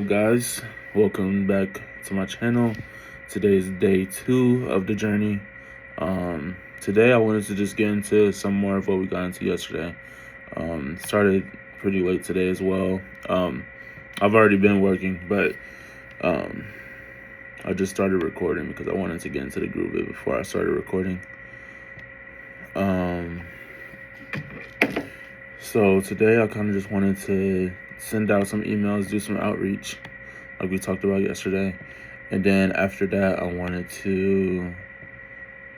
up, guys? Welcome back to my channel. Today is day 2 of the journey. Today I wanted to just get into some more of what we got into yesterday. Started pretty late today as well. I've already been working, but I just started recording because I wanted to get into the groove of it before I started recording. So today I kind of just wanted to send out some emails, do some outreach like we talked about yesterday. And then after that, I wanted to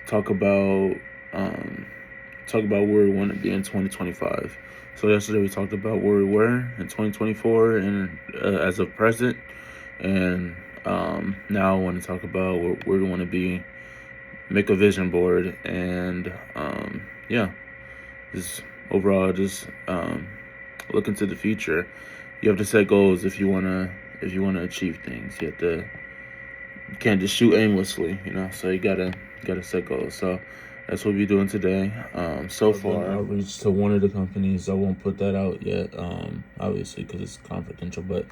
talk about where we want to be in 2025. So yesterday we talked about where we were in 2024 and as of present. And now I want to talk about where we want to be, make a vision board, and just overall look into the future. You have to set goals if you wanna achieve things. You can't just shoot aimlessly, so you gotta set goals. So that's what we're doing today. So far outreach to one of the companies. I won't put that out yet, obviously, because it's confidential, but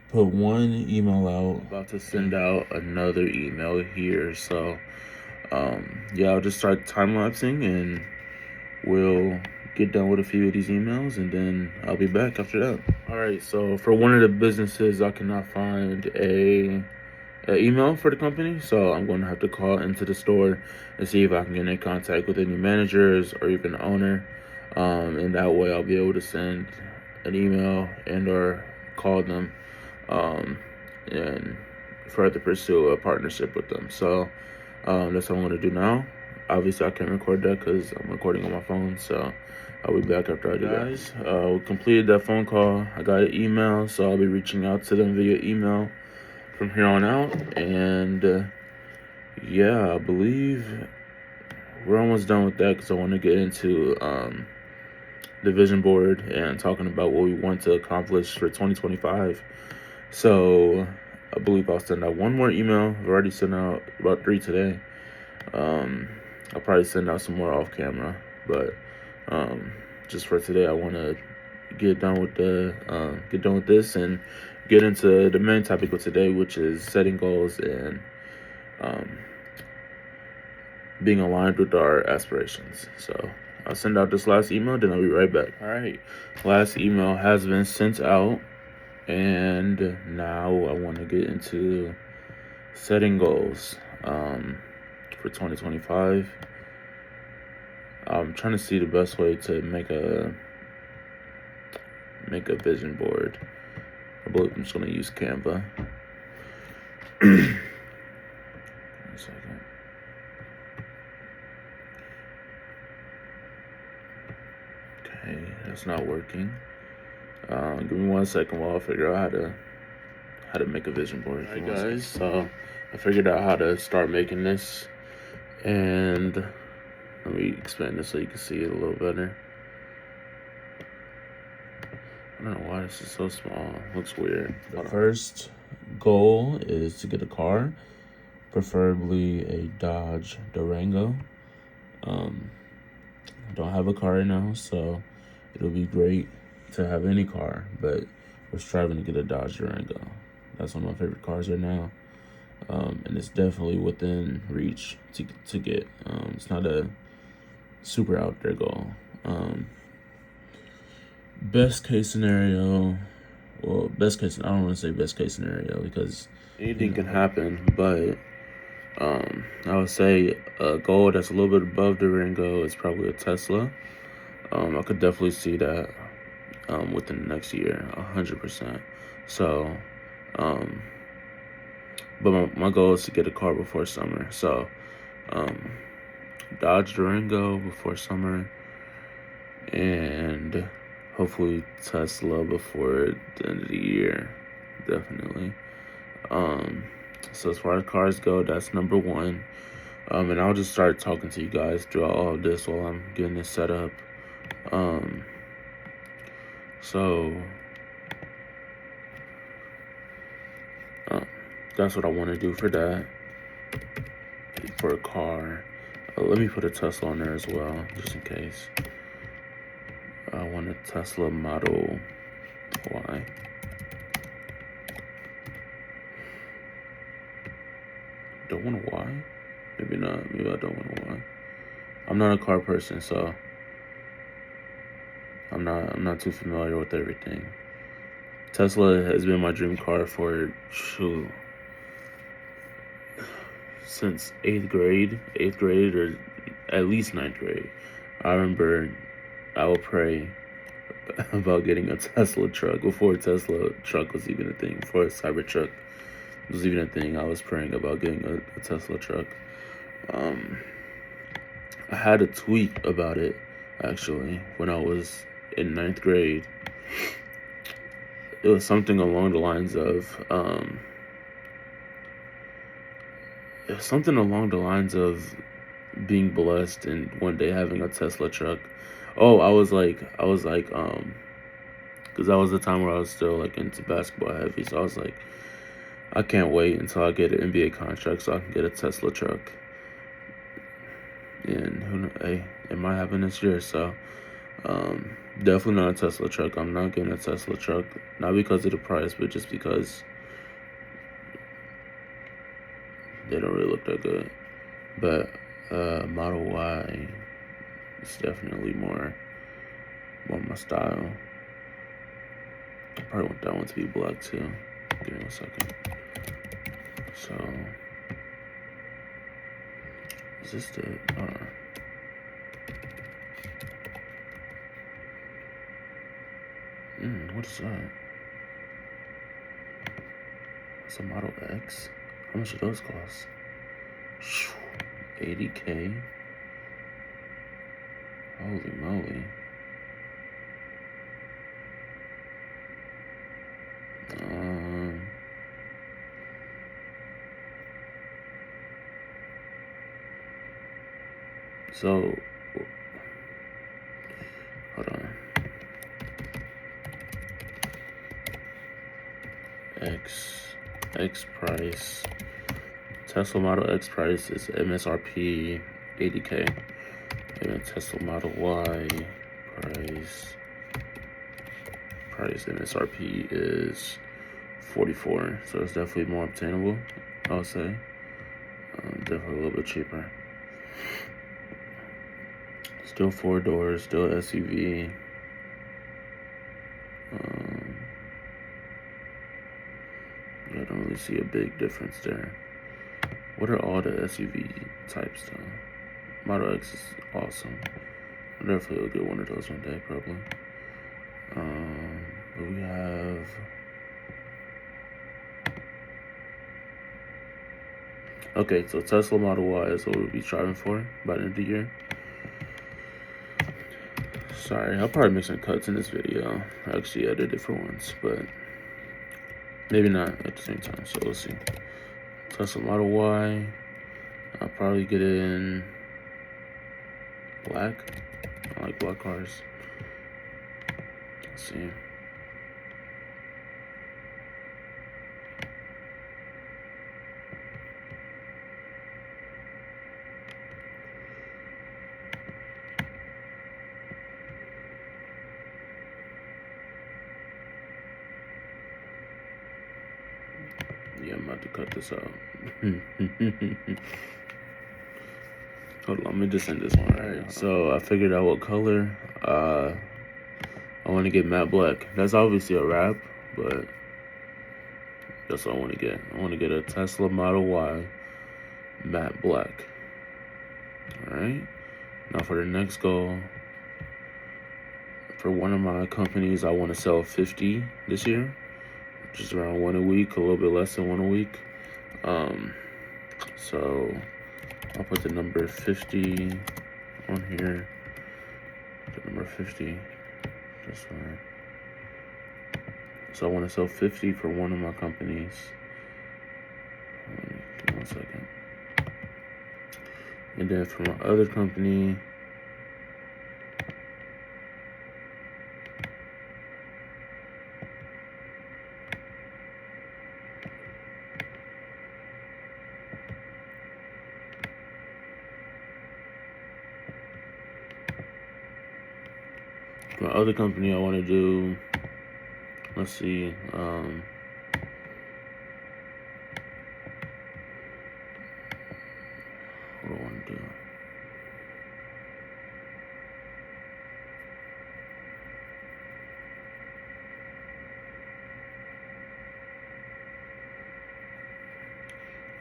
put one email out. About to send out another email here. So I'll just start time-lapsing and we'll get done with a few of these emails, and then I'll be back after that. All right, so for one of the businesses, I cannot find a email for the company, so I'm going to have to call into the store and see if I can get in contact with any managers or even the owner, and that way I'll be able to send an email and or call them and further pursue a partnership with them. So that's what I'm going to do now. Obviously, I can't record that because I'm recording on my phone, so I'll be back after I do that. Guys, we completed that phone call. I got an email, so I'll be reaching out to them via email from here on out. And I believe we're almost done with that because I want to get into the vision board and talking about what we want to accomplish for 2025. So I believe I'll send out one more email. I've already sent out about 3 today. I'll probably send out some more off camera, but just for today, I want to get done with this and get into the main topic of today, which is setting goals and being aligned with our aspirations. So I'll send out this last email, then I'll be right back. All right, last email has been sent out, and now I want to get into setting goals for 2025. I'm trying to see the best way to make a vision board. I believe I'm just going to use Canva. One second. Okay, that's not working. Give me 1 second while I figure out how to make a vision board. All right, guys. So I figured out how to start making this, and let me expand this so you can see it a little better. I don't know why this is so small. Looks weird. The first goal is to get a car, preferably a Dodge Durango. I don't have a car right now, so it'll be great to have any car, but we're striving to get a Dodge Durango. That's one of my favorite cars right now. And it's definitely within reach to get. It's not a super out there goal. Best case scenario, I don't want to say best case scenario because anything can happen, but I would say a goal that's a little bit above the Durango is probably a Tesla. I could definitely see that within the next year, 100%. So, but my goal is to get a car before summer. So, Dodge Durango before summer, and hopefully Tesla before the end of the year, definitely. So as far as cars go, that's number 1. And I'll just start talking to you guys throughout all of this while I'm getting this set up. That's what I want to do for that. For a car, let me put a Tesla on there as well, just in case. I want a Tesla Model Why? Don't want to why? Maybe not. Maybe I don't want to why. I'm not a car person, so I'm not too familiar with everything. Tesla has been my dream car for since eighth grade or at least ninth grade. I remember I would pray about getting a Tesla truck before a Tesla truck was even a thing. Before a Cybertruck was even a thing, I was praying about getting a Tesla truck. I had a tweet about it actually when I was in ninth grade. It was something along the lines of being blessed and one day having a Tesla truck. Oh, I was like, because that was the time where I was still like into basketball heavy. So I was like, I can't wait until I get an NBA contract so I can get a Tesla truck. And who knows, hey, it might happen this year. So definitely not a Tesla truck. I'm not getting a Tesla truck, not because of the price, but just because they don't really look that good. But Model Y is definitely more my style. I probably want that one to be black too. Give me 1 second. So, is this the, what is that? It's a Model X? How much do those cost? 80K? Holy moly. So, hold on. X price. Tesla Model X price is MSRP 80K. And Tesla Model Y price MSRP is 44. So it's definitely more obtainable, I would say. Definitely a little bit cheaper. Still 4 doors, still SUV. I don't really see a big difference there. What are all the SUV types though? Model X is awesome. I'll definitely get one of those one day, probably. But we have okay, so Tesla Model Y is what we'll be striving for by the end of the year. Sorry, I'll probably make some cuts in this video. I actually edit different ones, but maybe not at the same time, so we'll see. Tesla Model Y, I'll probably get it in black. I like black cars. Let's see. Yeah, I'm about to cut this out. Hold on, let me just end this one. Alright, so I figured out what color. I want to get matte black. That's obviously a wrap, but that's what I want to get. I want to get a Tesla Model Y matte black. Alright, now for the next goal. For one of my companies, I want to sell 50 this year. Just around 1 a week, a little bit less than 1 a week. So I'll put the number 50 on here. The number 50, this one. So I want to sell 50 for one of my companies. Give me 1 second. And then for my other company, I want to do let's see. What do I want to do?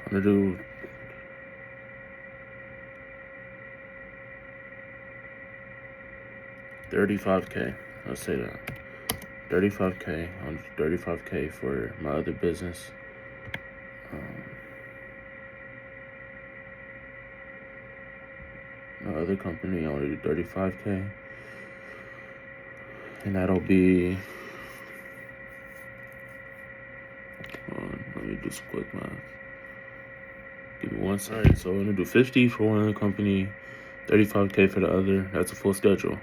I'm gonna do $35K. Let's say that. $35K on $35K for my other business. My other company, I want to do $35K, and that'll be. Let me do some quick math. Give me one second. Alright, so I'm gonna do 50 for one company, 35K for the other. That's a full schedule.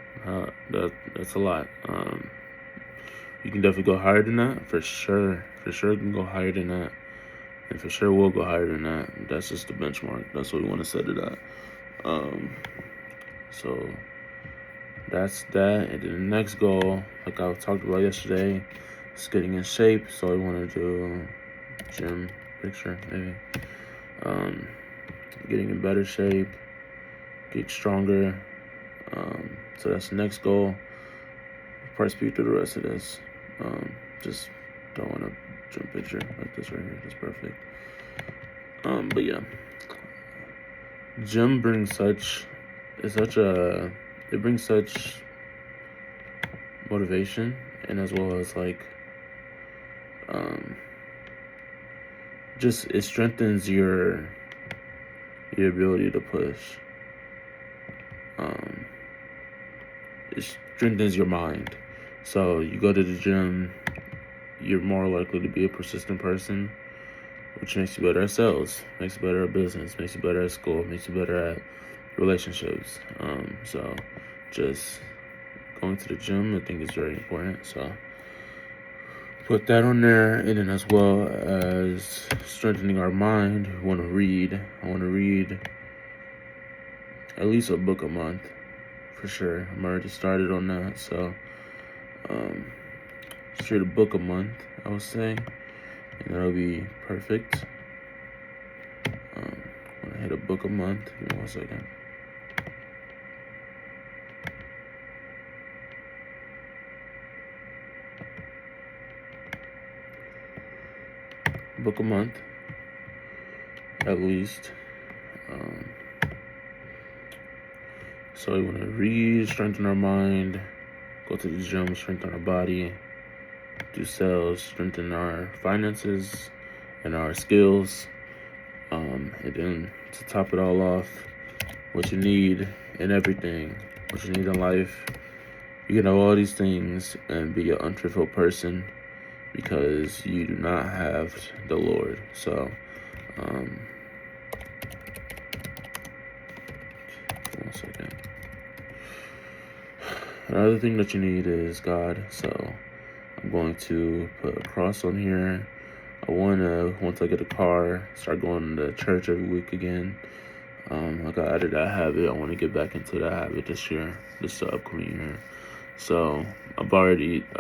That's a lot. You can definitely go higher than that, for sure. For sure, you can go higher than that, and for sure we'll go higher than that. That's just the benchmark. That's what we want to set it at. So that's that. And then the next goal, like I talked about yesterday, is getting in shape. So I want to do gym picture maybe. Getting in better shape, get stronger. So that's the next goal. I'll probably speak through the rest of this. Just don't want a gym picture like this right here. That's perfect. But yeah, gym brings such motivation, and as well as like just it strengthens your ability to push. It strengthens your mind. So you go to the gym, you're more likely to be a persistent person, which makes you better at sales, makes you better at business, makes you better at school, makes you better at relationships. So just going to the gym, I think, is very important. So put that on there. And then as well as strengthening our mind, I want to read at least a book a month, for sure. I'm already started on that. So just read a book a month, I would say, and that'll be perfect. When I hit a book a month, give me 1 second. Book a month, at least. So we want to read, strengthen our mind, go to the gym, strengthen our body, do sales, strengthen our finances and our skills. And then to top it all off, what you need in everything, what you need in life, you can have all these things and be an unfulfilled person because you do not have the Lord. So, 1 second. Another thing that you need is God. So I'm going to put a cross on here. I want to, once I get a car, start going to church every week again. Like I added that habit. I want to get back into that habit this year, this upcoming year. So I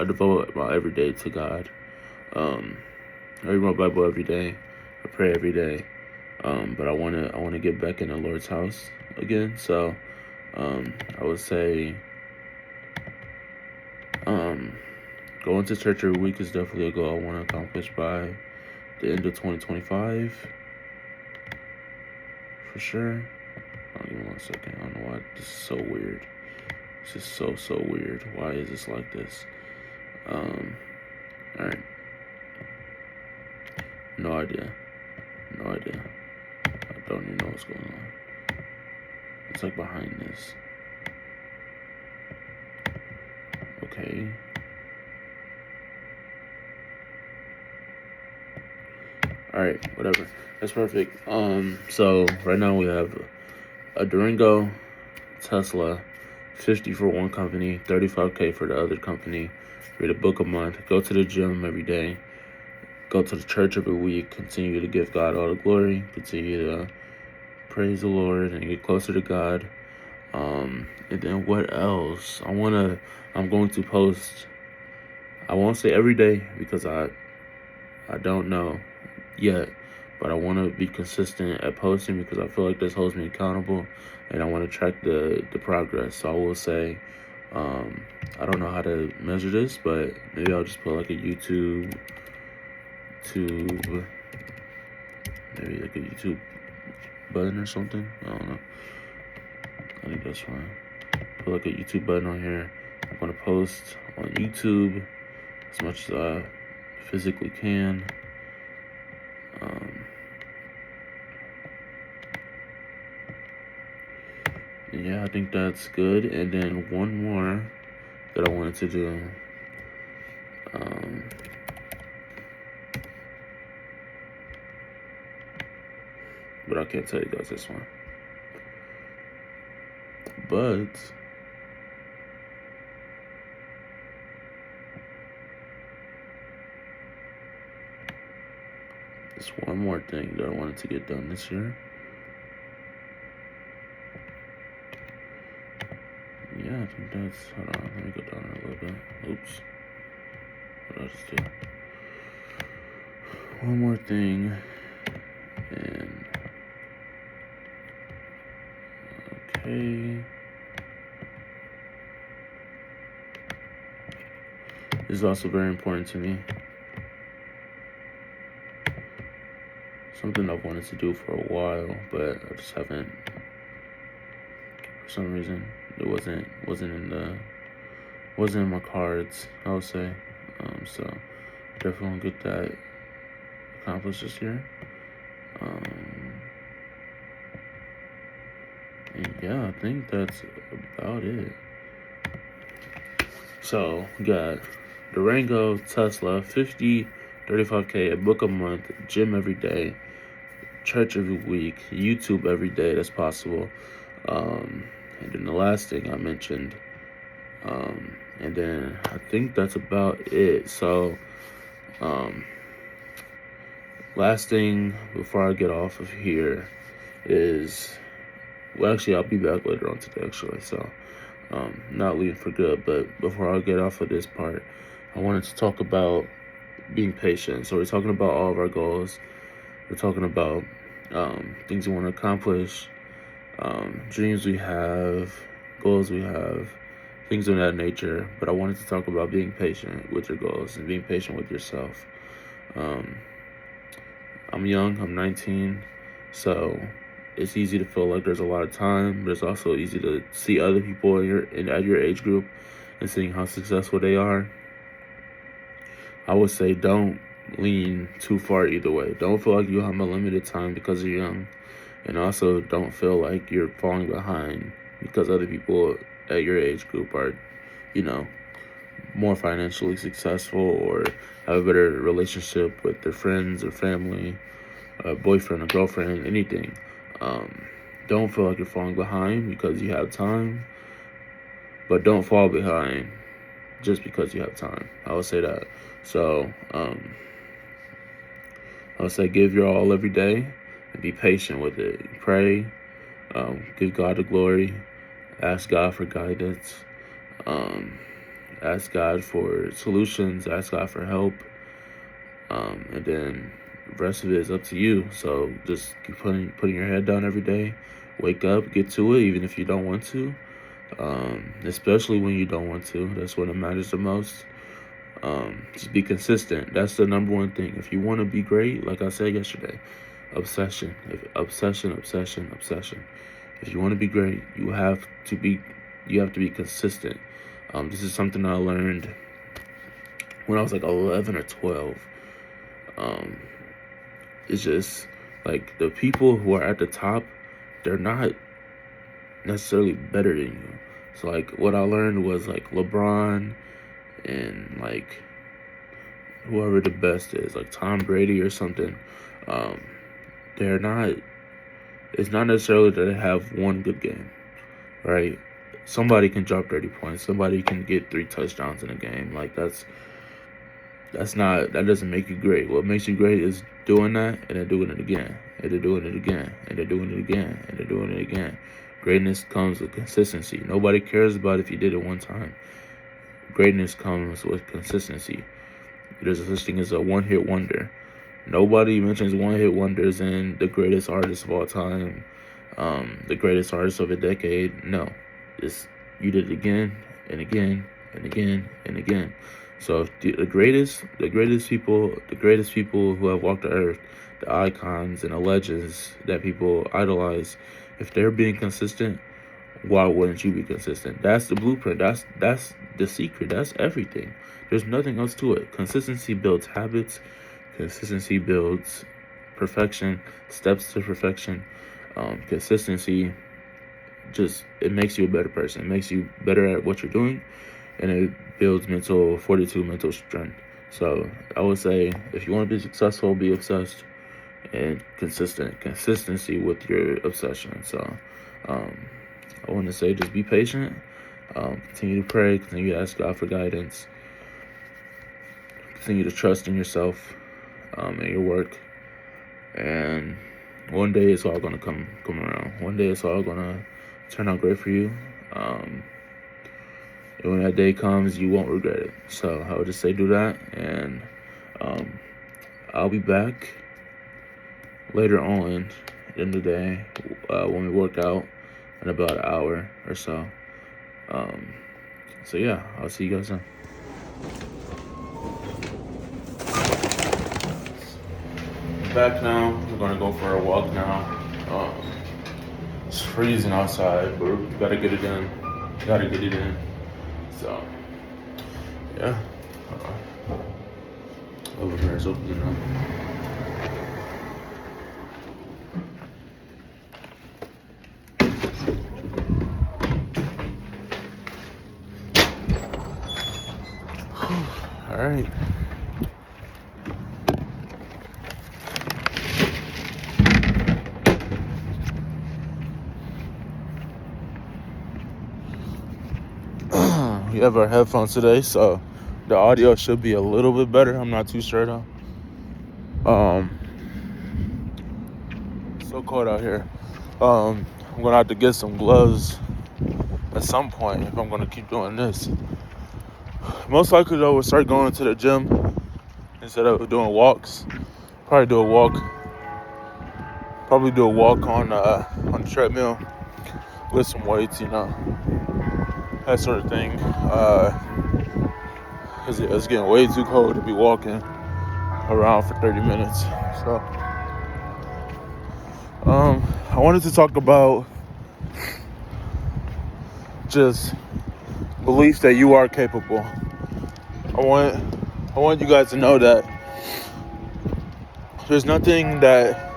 devote about every day to God. I read my Bible every day. I pray every day. But I want to get back in the Lord's house again. So I would say going to church every week is definitely a goal I want to accomplish by the end of 2025. For sure. Give me 1 second. I don't know why this is so weird. It's just so weird. Why is this like this? Alright. No idea. I don't even know what's going on. It's like behind this. Okay. Alright, whatever. That's perfect. So right now we have a Durango, Tesla, 50 for one company, 35K for the other company. Read a book a month, go to the gym every day, go to the church every week, continue to give God all the glory, continue to praise the Lord and get closer to God. And then what else? I'm going to post I won't say every day because I don't know yet, but I want to be consistent at posting because I feel like this holds me accountable, and I want to track the progress. So I will say, I don't know how to measure this, but maybe I'll just put like a YouTube, maybe like a YouTube button or something. I don't know. I think that's fine. Put like a YouTube button on here. I'm gonna post on YouTube as much as I physically can. Yeah, I think that's good. And then one more that I wanted to do. But I can't tell you guys this one. But there's one more thing that I wanted to get done this year. Yeah, I think that's, hold on, let me go down there a little bit. Oops. What did I just do? One more thing. And, okay. This is also very important to me. Something I've wanted to do for a while, but I just haven't, for some reason. It wasn't in my cards, I would say. So definitely want to get that accomplished this year. And yeah, I think that's about it. So we got Durango, Tesla, 50, 35K, a book a month, gym every day, church every week, YouTube every day that's possible. And then the last thing I mentioned, and then I think that's about it. So, last thing before I get off of here is, well, actually, I'll be back later on today, actually. So, not leaving for good, but before I get off of this part, I wanted to talk about being patient. So we're talking about all of our goals. We're talking about things we want to accomplish, dreams we have, goals we have, things of that nature. But I wanted to talk about being patient with your goals and being patient with yourself. I'm young, I'm 19, so it's easy to feel like there's a lot of time, but it's also easy to see other people at your age group and seeing how successful they are. I would say don't lean too far either way. Don't feel like you have a limited time because you're young, and also don't feel like you're falling behind because other people at your age group are, more financially successful or have a better relationship with their friends or family, boyfriend or girlfriend, anything. Don't feel like you're falling behind because you have time, but don't fall behind just because you have time. I would say that. So, I would say give your all every day and be patient with it. Pray, give God the glory, ask God for guidance, ask God for solutions, ask God for help, and then the rest of it is up to you. So just keep putting your head down every day. Wake up, get to it, even if you don't want to. Especially when you don't want to. That's when it matters the most. Just be consistent. That's the number one thing. If you want to be great, like I said yesterday, obsession. Obsession. If you want to be great, you have to be consistent. This is something I learned when I was like 11 or 12. It's just like the people who are at the top, they're not necessarily better than you. So like what I learned was like LeBron and like whoever the best is, like Tom Brady or something, they're not, it's not necessarily that they have one good game, right? Somebody can drop 30 points. Somebody can get 3 touchdowns in a game. Like that doesn't make you great. What makes you great is doing that and then doing it again, and then doing it again, and then doing it again, and then doing it again. Greatness comes with consistency. Nobody cares about if you did it one time. Greatness comes with consistency. There's a such thing as a one-hit wonder. Nobody mentions one-hit wonders and the greatest artist of all time, the greatest artist of a decade. No, you did it again and again and again and again. So the greatest people who have walked the earth, the icons and the legends that people idolize, if they're being consistent, why wouldn't you be consistent? That's the blueprint. That's the secret. That's everything. There's nothing else to it. Consistency builds habits. Consistency builds perfection, steps to perfection. Consistency it makes you a better person. It makes you better at what you're doing, and it builds mental fortitude, mental strength. So I would say, if you want to be successful, be obsessed and consistent. Consistency with your obsession. So I want to say, just be patient. Continue to pray. Continue to ask God for guidance. Continue to trust in yourself and your work. And one day it's all gonna come around. One day it's all gonna turn out great for you. And when that day comes, you won't regret it. So I would just say do that, and I'll be back later on in the day when we work out in about an hour or so. So yeah, I'll see you guys then. Back now. We're gonna go for a walk now. It's freezing outside, but we gotta get it in. So yeah, over here is open now. All right. We have our headphones today, so the audio should be a little bit better. I'm not too sure though. So cold out here. I'm gonna have to get some gloves at some point if I'm gonna keep doing this. Most likely though, we'll start going to the gym instead of doing walks. Probably do a walk on the treadmill, lift some weights, that sort of thing. It's getting way too cold to be walking around for 30 minutes. So, I wanted to talk about just belief that you are capable. I want you guys to know that there's nothing that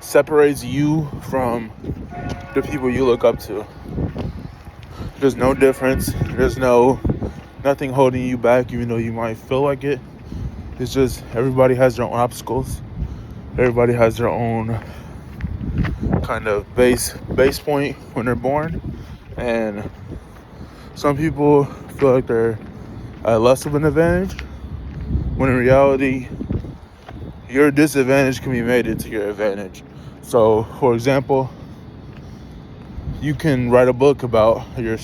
separates you from the people you look up to. There's no difference. There's nothing holding you back, even though you might feel like it. It's just everybody has their own obstacles. Everybody has their own kind of base point when they're born, and some people feel like they're at less of an advantage, when in reality your disadvantage can be made into your advantage. So, for example, you can write a book about your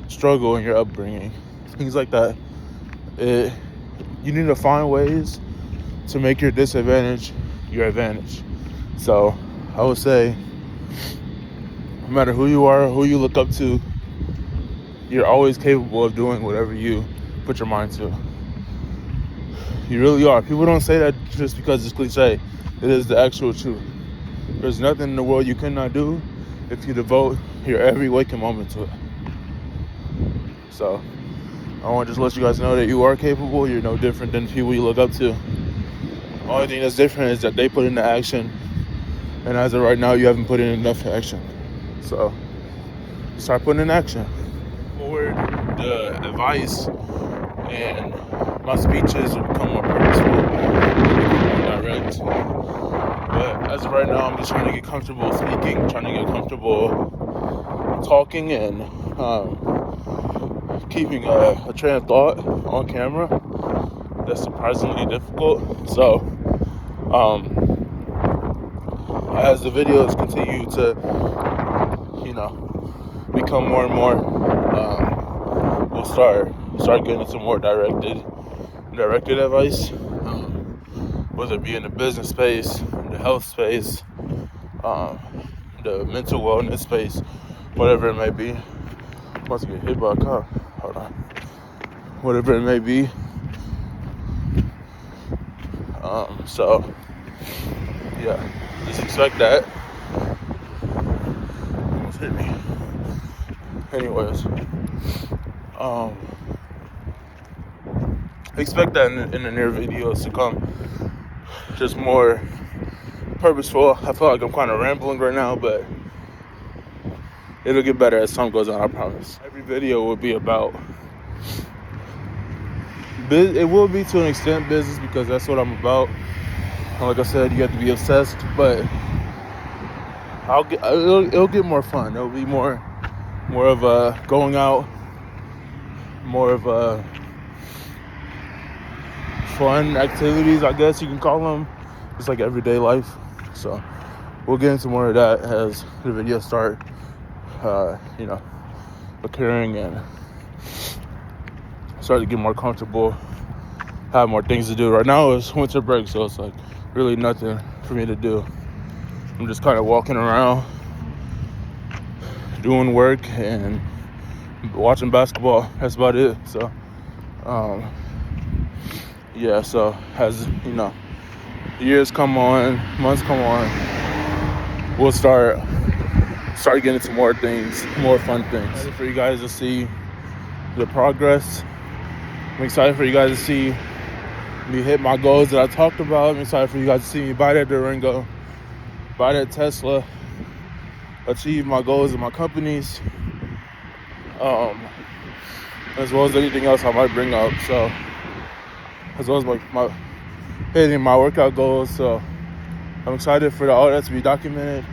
struggle and your upbringing, things like that. You need to find ways to make your disadvantage your advantage. So I would say, no matter who you are, who you look up to, you're always capable of doing whatever you put your mind to. You really are. People don't say that just because it's cliche. It is the actual truth. There's nothing in the world you cannot do if you devote your every waking moment to it. So I want to just let you guys know that you are capable. You're no different than people you look up to. The only thing that's different is that they put into action, and as of right now, you haven't put in enough action. So start putting in action. Forward the advice, and my speeches will become more purposeful, more direct. But as of right now, I'm just trying to get comfortable speaking, trying to get comfortable talking, and keeping a train of thought on camera. That's surprisingly difficult. So as the videos continue to become more and more we'll start getting some more directed advice, whether it be in the business space, the health space, the mental wellness space, whatever it may be. I'm about to get hit by a car. Hold on. Whatever it may be. So yeah, just expect that. Almost hit me. Anyways, expect that in the near videos to come. Just more purposeful. I feel like I'm kind of rambling right now, but it'll get better as time goes on, I promise. Every video will be about, it will be to an extent business, because that's what I'm about. And like I said, you have to be obsessed, but it'll get more fun. It'll be more of a going out, more of a fun activities, I guess you can call them. It's like everyday life. So we'll get into more of that as the videos start, occurring, and start to get more comfortable, have more things to do. Right now it's winter break, so it's like really nothing for me to do. I'm just kind of walking around, doing work and watching basketball. That's about it. So so as years come on, months come on, we'll start getting into more things, more fun things. For you guys to see the progress. I'm excited for you guys to see me hit my goals that I talked about. I'm excited for you guys to see me buy that Durango, buy that Tesla, achieve my goals in my companies, as well as anything else I might bring up. So, as well as my hitting my workout goals. So I'm excited for all that to be documented,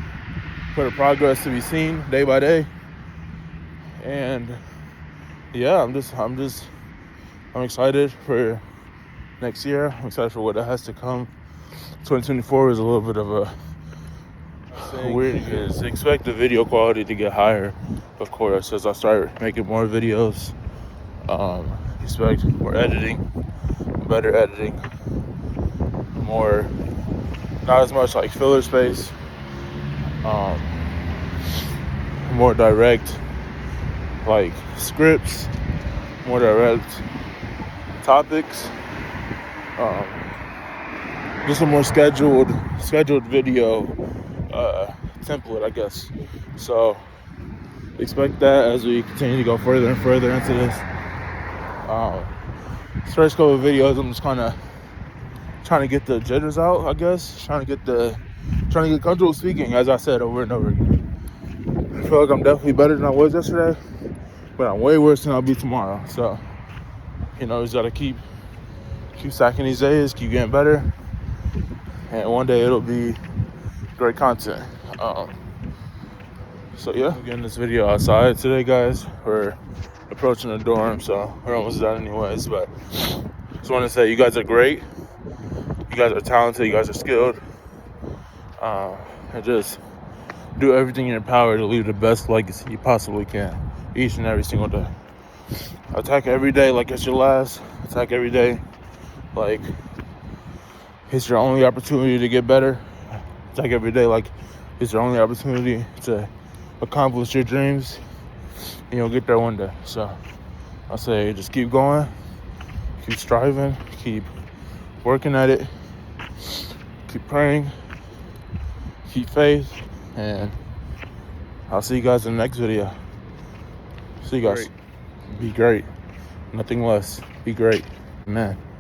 for the progress to be seen day by day. And yeah, I'm excited for next year. I'm excited for what has to come. 2024 is a little bit of a weird, because expect the video quality to get higher, of course, as I start making more videos. Expect more editing, better editing, more, not as much like filler space, more direct like scripts, more direct topics, just a more scheduled video template, I guess. So expect that as we continue to go further and further into this. This first couple of videos, I'm just kind of trying to get the jitters out, I guess. Trying to get comfortable speaking, as I said over and over again. I feel like I'm definitely better than I was yesterday, but I'm way worse than I'll be tomorrow. So, just gotta keep stacking these days, keep getting better, and one day it'll be great content. So yeah, I'm getting this video outside today, guys. We're approaching the dorm, so we're almost done anyways. But just want to say, you guys are great. You guys are talented. You guys are skilled. And just do everything in your power to leave the best legacy you possibly can, each and every single day. Attack every day like it's your last. Attack every day like it's your only opportunity to get better. Attack every day like it's your only opportunity to accomplish your dreams, and you'll get there one day. So I say, just keep going, keep striving, keep working at it, keep praying, keep faith, and I'll see you guys in the next video. See you guys. Be great. Nothing less. Be great. Amen.